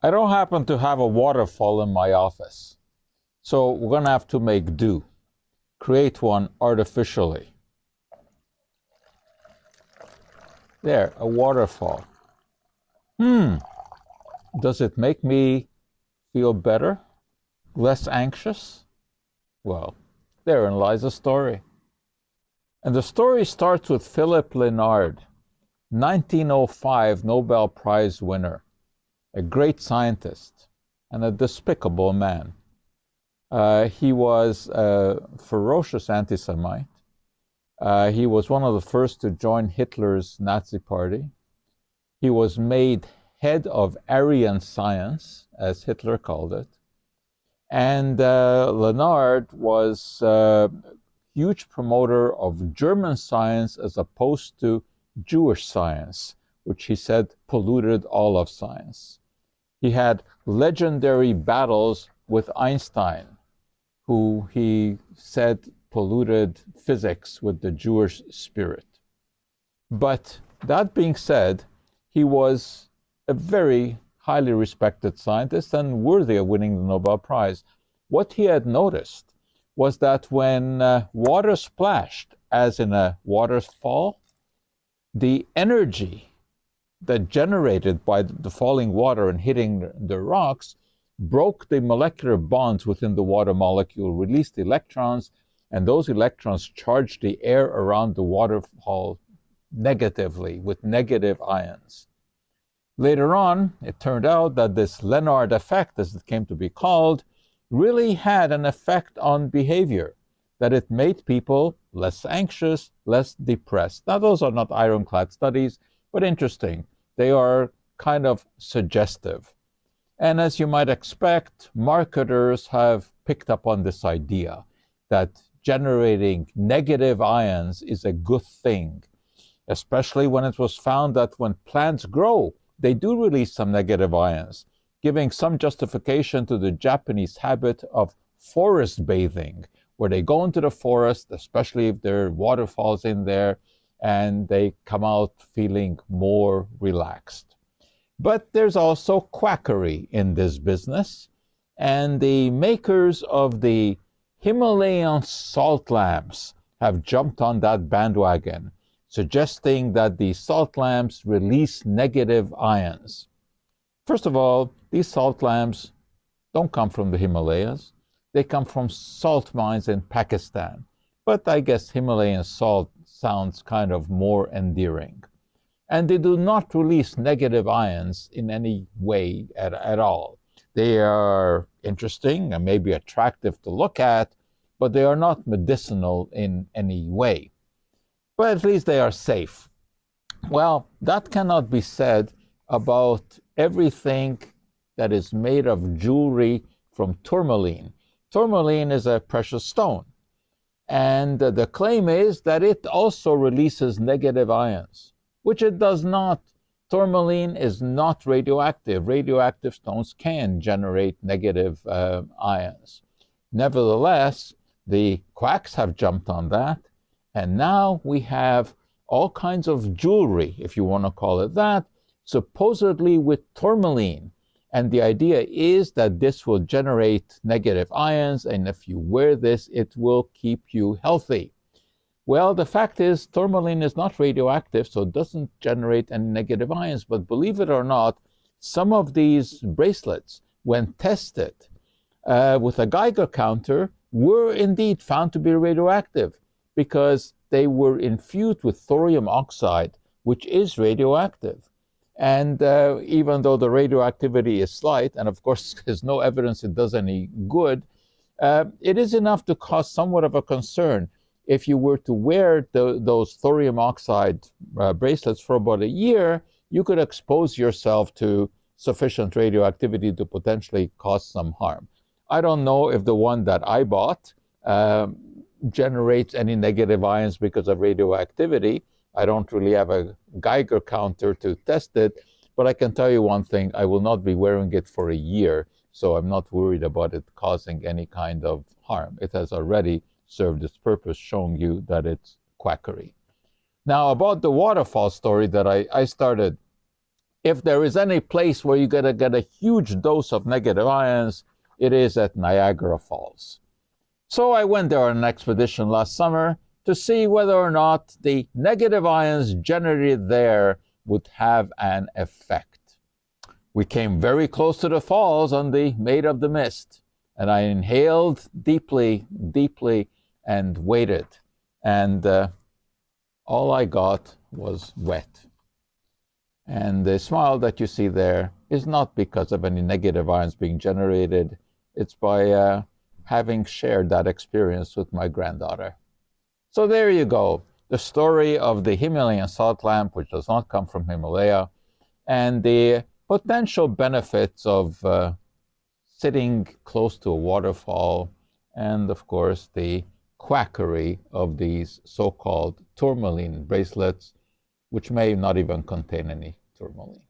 I don't happen to have a waterfall in my office, so we're going to have to make do, create one artificially. There, a waterfall. Does it make me feel better? Less anxious? Well, therein lies the story. And the story starts with Philip Lenard, 1905 Nobel Prize winner, a great scientist and a despicable man. He was a ferocious anti-Semite. He was one of the first to join Hitler's Nazi party. He was made head of Aryan science, as Hitler called it. And Lenard was a huge promoter of German science as opposed to Jewish science, which he said polluted all of science. He had legendary battles with Einstein, who he said polluted physics with the Jewish spirit. But that being said, he was a very highly respected scientist and worthy of winning the Nobel Prize. What he had noticed was that when water splashed, as in a waterfall, the energy that generated by the falling water and hitting the rocks broke the molecular bonds within the water molecule, released electrons, and those electrons charged the air around the waterfall negatively with negative ions. Later on, it turned out that this Lenard effect, as it came to be called, really had an effect on behavior, that it made people less anxious, less depressed. Now, those are not ironclad studies, but interesting. They are kind of suggestive. And as you might expect, marketers have picked up on this idea that generating negative ions is a good thing, especially when it was found that when plants grow, they do release some negative ions, giving some justification to the Japanese habit of forest bathing, where they go into the forest, especially if there are waterfalls in there, and they come out feeling more relaxed. But there's also quackery in this business, and the makers of the Himalayan salt lamps have jumped on that bandwagon, suggesting that the salt lamps release negative ions. First of all, these salt lamps don't come from the Himalayas. They come from salt mines in Pakistan. But I guess Himalayan salt sounds kind of more endearing. And they do not release negative ions in any way at all. They are interesting and maybe attractive to look at, but they are not medicinal in any way. But at least they are safe. Well, that cannot be said about everything that is made of jewelry from tourmaline. Tourmaline is a precious stone. And the claim is that it also releases negative ions, which it does not. Tourmaline is not radioactive. Radioactive stones can generate negative ions. Nevertheless, the quacks have jumped on that, and now we have all kinds of jewelry, if you want to call it that, supposedly with tourmaline. And the idea is that this will generate negative ions, and if you wear this, it will keep you healthy. Well, the fact is, tourmaline is not radioactive, so it doesn't generate any negative ions. But believe it or not, some of these bracelets, when tested with a Geiger counter, were indeed found to be radioactive because they were infused with thorium oxide, which is radioactive. And even though the radioactivity is slight, and of course there's no evidence it does any good, it is enough to cause somewhat of a concern. If you were to wear those thorium oxide bracelets for about a year, you could expose yourself to sufficient radioactivity to potentially cause some harm. I don't know if the one that I bought generates any negative ions because of radioactivity. I don't really have a Geiger counter to test it, but I can tell you one thing, I will not be wearing it for a year, so I'm not worried about it causing any kind of harm. It has already served its purpose, showing you that it's quackery. Now, about the waterfall story that I started, if there is any place where you're going to get a huge dose of negative ions, it is at Niagara Falls. So I went there on an expedition last summer to see whether or not the negative ions generated there would have an effect. We came very close to the falls on the Maid of the Mist, and I inhaled deeply, deeply, and waited. And all I got was wet. And the smile that you see there is not because of any negative ions being generated. It's by having shared that experience with my granddaughter. So there you go, the story of the Himalayan salt lamp, which does not come from Himalaya, and the potential benefits of sitting close to a waterfall, and of course the quackery of these so-called tourmaline bracelets, which may not even contain any tourmaline.